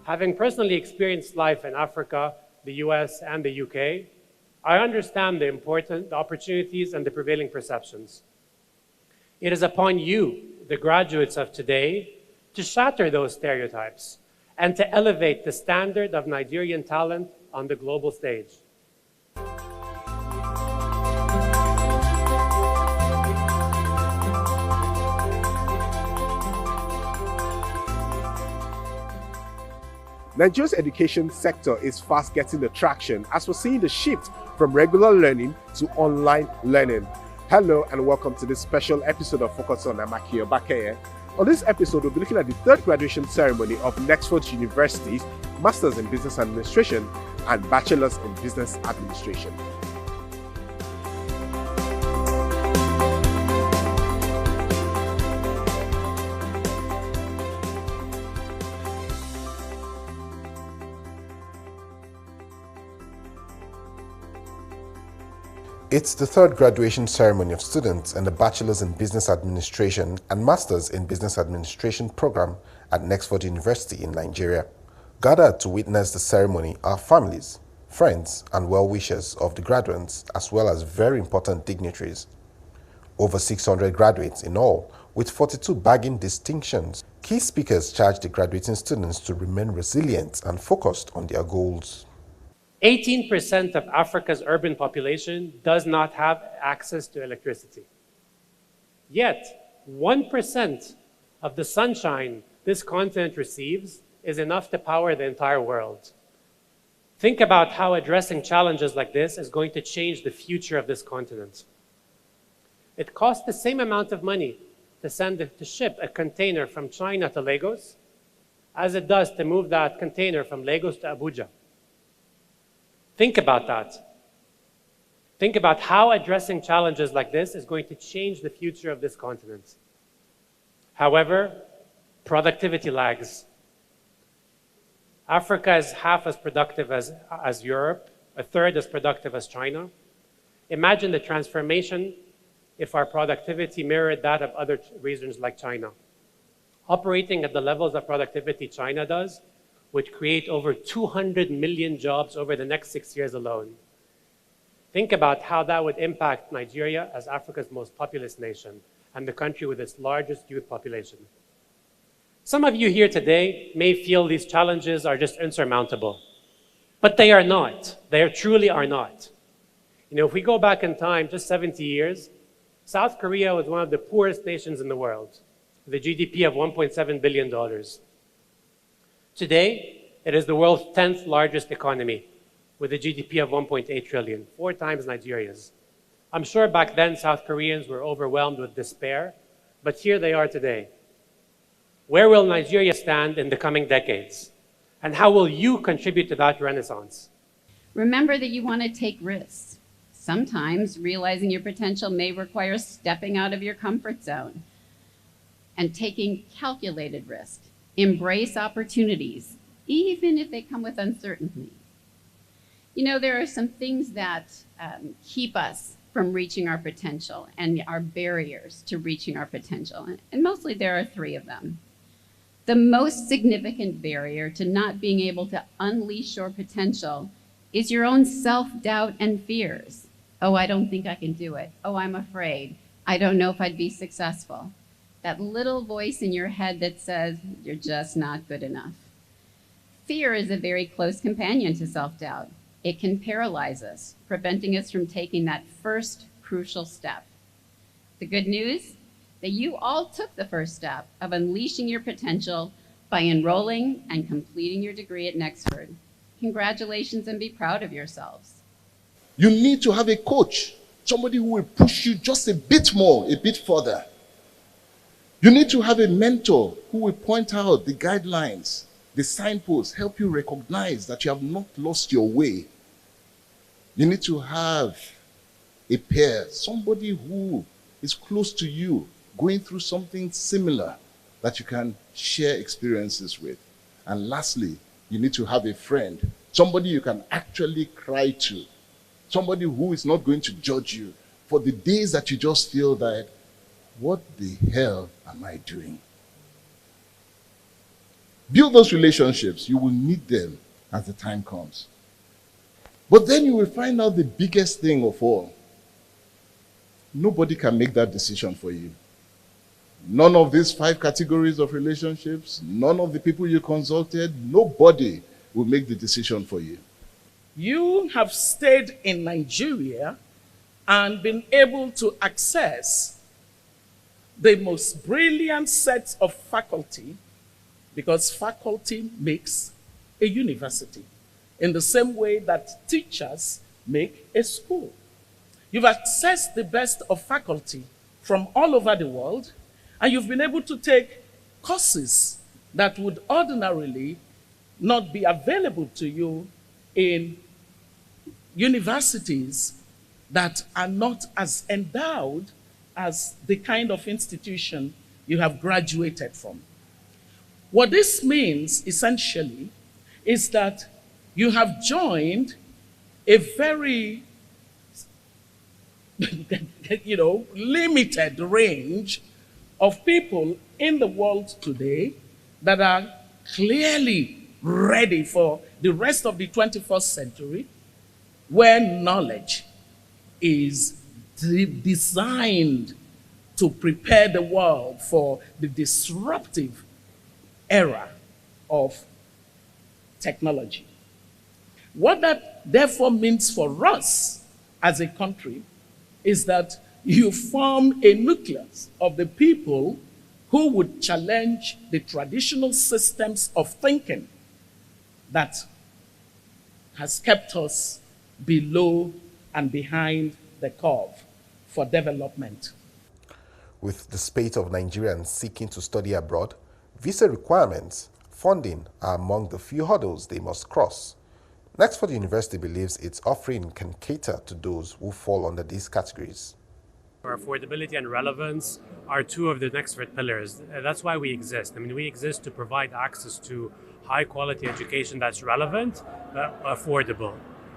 Having personally experienced life in Africa, the US, and the UK, I understand the opportunities and the prevailing perceptions. It is upon you, the graduates of today, to shatter those stereotypes and to elevate the standard of Nigerian talent on the global stage. Nigeria's education sector is fast getting the traction as we're seeing the shift from regular learning to online learning. Hello and welcome to this special episode of Focus on Amaki Obakeye. On this episode, we'll be looking at the third graduation ceremony of Nexford University's Masters in Business Administration and Bachelors in Business Administration. It's the third graduation ceremony of students in the Bachelors in Business Administration and Masters in Business Administration program at Nexford University in Nigeria. Gathered to witness the ceremony are families, friends, and well-wishers of the graduates, as well as very important dignitaries. Over 600 graduates in all, with 42 bagging distinctions. Key speakers charged the graduating students to remain resilient and focused on their goals. 18% of Africa's urban population does not have access to electricity. Yet, 1% of the sunshine this continent receives is enough to power the entire world. Think about how addressing challenges like this is going to change the future of this continent. It costs the same amount of money to ship a container from China to Lagos as it does to move that container from Lagos to Abuja. Think about that. Think about how addressing challenges like this is going to change the future of this continent. However, productivity lags. Africa is half as productive as Europe, a third as productive as China. Imagine the transformation if our productivity mirrored that of other regions like China. Operating at the levels of productivity China does would create over 200 million jobs over the next 6 years alone. Think about how that would impact Nigeria as Africa's most populous nation and the country with its largest youth population. Some of you here today may feel these challenges are just insurmountable, but they are not. They truly are not. If we go back in time, just 70 years, South Korea was one of the poorest nations in the world, with a GDP of $1.7 billion. Today, it is the world's 10th largest economy, with a GDP of 1.8 trillion, 4 times Nigeria's. I'm sure back then South Koreans were overwhelmed with despair, but here they are today. Where will Nigeria stand in the coming decades? And how will you contribute to that renaissance? Remember that you want to take risks. Sometimes realizing your potential may require stepping out of your comfort zone and taking calculated risks. Embrace opportunities, even if they come with uncertainty. There are some things that keep us from reaching our potential and are barriers to reaching our potential. And mostly there are 3 of them. The most significant barrier to not being able to unleash your potential is your own self-doubt and fears. Oh, I don't think I can do it. Oh, I'm afraid. I don't know if I'd be successful. That little voice in your head that says, you're just not good enough. Fear is a very close companion to self-doubt. It can paralyze us, preventing us from taking that first crucial step. The good news, that you all took the first step of unleashing your potential by enrolling and completing your degree at Nexford. Congratulations and be proud of yourselves. You need to have a coach, somebody who will push you just a bit more, a bit further. You need to have a mentor who will point out the guidelines, the signposts, help you recognize that you have not lost your way. You need to have a peer, somebody who is close to you, going through something similar that you can share experiences with. And lastly, you need to have a friend, somebody you can actually cry to, somebody who is not going to judge you for the days that you just feel that, what the hell am I doing? Build those relationships. You will need them as the time comes. But then you will find out the biggest thing of all. Nobody can make that decision for you. None of these 5 categories of relationships, none of the people you consulted, nobody will make the decision for you. You have stayed in Nigeria and been able to access the most brilliant sets of faculty, because faculty makes a university in the same way that teachers make a school. You've accessed the best of faculty from all over the world, and you've been able to take courses that would ordinarily not be available to you in universities that are not as endowed as the kind of institution you have graduated from. What this means, essentially, is that you have joined a very limited range of people in the world today that are clearly ready for the rest of the 21st century, where knowledge is designed to prepare the world for the disruptive era of technology. What that therefore means for us as a country is that you form a nucleus of the people who would challenge the traditional systems of thinking that has kept us below and behind the curve for development. With the spate of Nigerians seeking to study abroad, visa requirements, funding are among the few hurdles they must cross. Nexford University believes its offering can cater to those who fall under these categories. Affordability and relevance are 2 of the Nexford pillars. That's why we exist. I mean, we exist to provide access to high quality education that's relevant but affordable.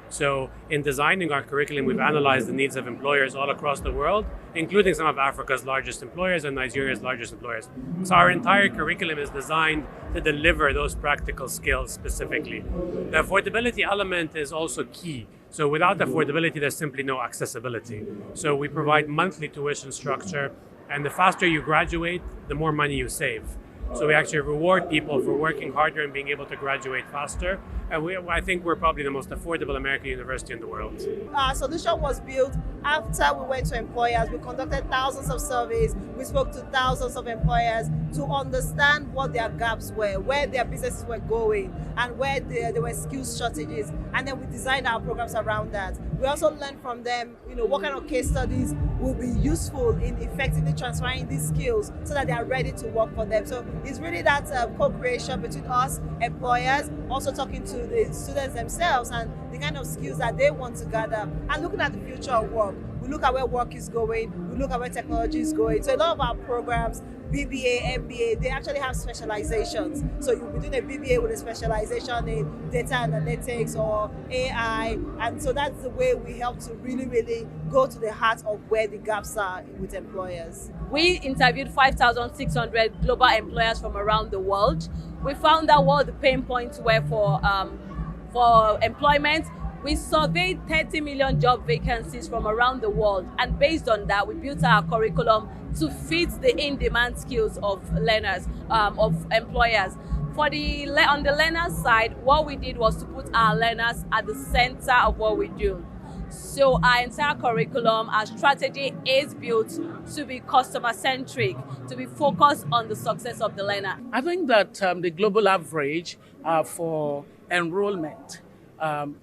So in designing our curriculum, we've analyzed the needs of employers all across the world, including some of Africa's largest employers and Nigeria's largest employers. So our entire curriculum is designed to deliver those practical skills specifically. The affordability element is also key. So without affordability, there's simply no accessibility. So we provide monthly tuition structure, and the faster you graduate, the more money you save. So we actually reward people for working harder and being able to graduate faster. And I think we're probably the most affordable American university in the world. Our solution was built after we went to employers. We conducted thousands of surveys. We spoke to thousands of employers to understand what their gaps were, where their businesses were going, and where there were skills shortages. And then we designed our programs around that. We also learned from them, what kind of case studies will be useful in effectively transferring these skills so that they are ready to work for them. So it's really that co-creation between us, employers, also talking to the students themselves and the kind of skills that they want to gather, and looking at the future of work. We look at where work is going, we look at where technology is going. So a lot of our programs, BBA, MBA, they actually have specializations. So you'll be doing a BBA with a specialization in data analytics or AI. And so that's the way we help to really go to the heart of where the gaps are with employers. We interviewed 5,600 global employers from around the world. We found out what the pain points were for employment. We surveyed 30 million job vacancies from around the world, and based on that, we built our curriculum to fit the in-demand skills of learners, of employers. On the learners side, what we did was to put our learners at the center of what we do. So our entire curriculum, our strategy is built to be customer-centric, to be focused on the success of the learner. I think that the global average for enrollment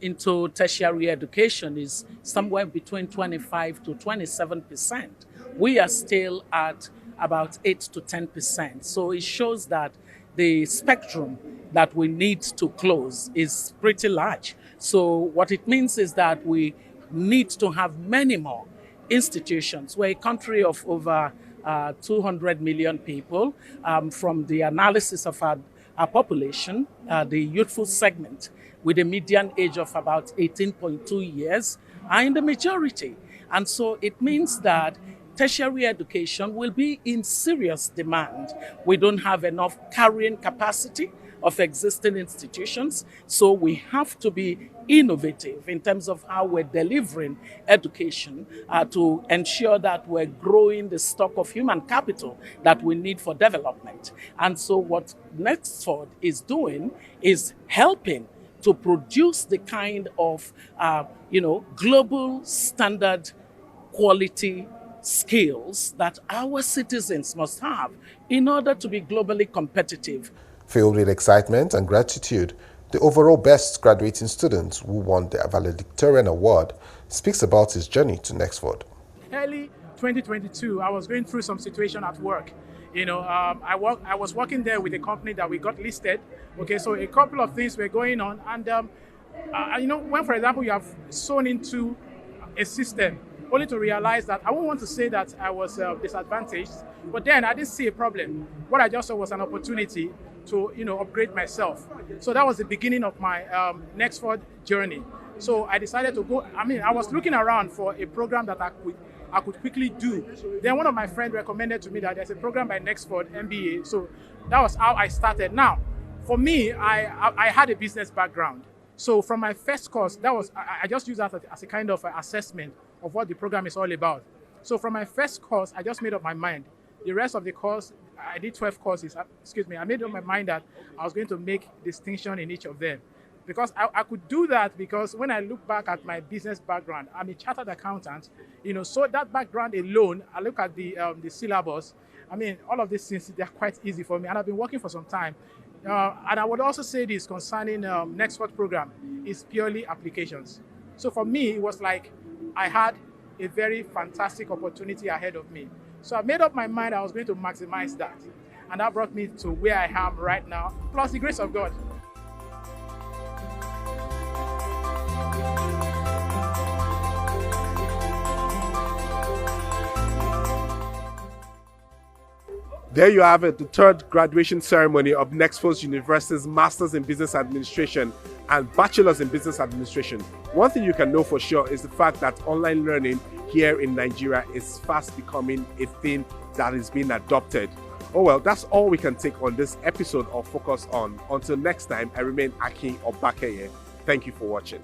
into tertiary education is somewhere between 25 to 27%. We are still at about 8 to 10%. So it shows that the spectrum that we need to close is pretty large. So what it means is that we need to have many more institutions. We're a country of over 200 million people. From the analysis of our population, the youthful segment with a median age of about 18.2 years are in the majority. And so it means that tertiary education will be in serious demand. We don't have enough carrying capacity of existing institutions. So we have to be innovative in terms of how we're delivering education to ensure that we're growing the stock of human capital that we need for development. And so what Nexford is doing is helping to produce the kind of global standard quality skills that our citizens must have in order to be globally competitive. Filled with excitement and gratitude, the overall best graduating student who won the valedictorian award speaks about his journey to Nexford. Early 2022, I was going through some situation at work. I was working there with a company that we got listed. Okay, so a couple of things were going on, and when, for example, you have sewn into a system, only to realize that I won't want to say that I was disadvantaged, but then I didn't see a problem. What I just saw was an opportunity to upgrade myself. So that was the beginning of my Nexford journey. So I decided to go. I was looking around for a program that I could quickly do. Then one of my friends recommended to me that there's a program by Nexford MBA. So that was how I started. Now, for me, I had a business background. So from my first course, I just used that as a kind of assessment of what the program is all about. So from my first course, I just made up my mind. The rest of the course, I did 12 courses. I made up my mind that I was going to make distinction in each of them. Because I could do that because when I look back at my business background, I'm a chartered accountant, so that background alone, I look at the syllabus. All of these things, they're quite easy for me, and I've been working for some time. And I would also say this concerning Nexford program is purely applications. So for me, it was like I had a very fantastic opportunity ahead of me. So I made up my mind I was going to maximize that. And that brought me to where I am right now, plus the grace of God. There you have it, the third graduation ceremony of Nexford University's Masters in Business Administration and Bachelors in Business Administration. One thing you can know for sure is the fact that online learning here in Nigeria is fast becoming a thing that is being adopted. Oh well, that's all we can take on this episode of Focus On. Until next time, I remain Akin Obakeye. Thank you for watching.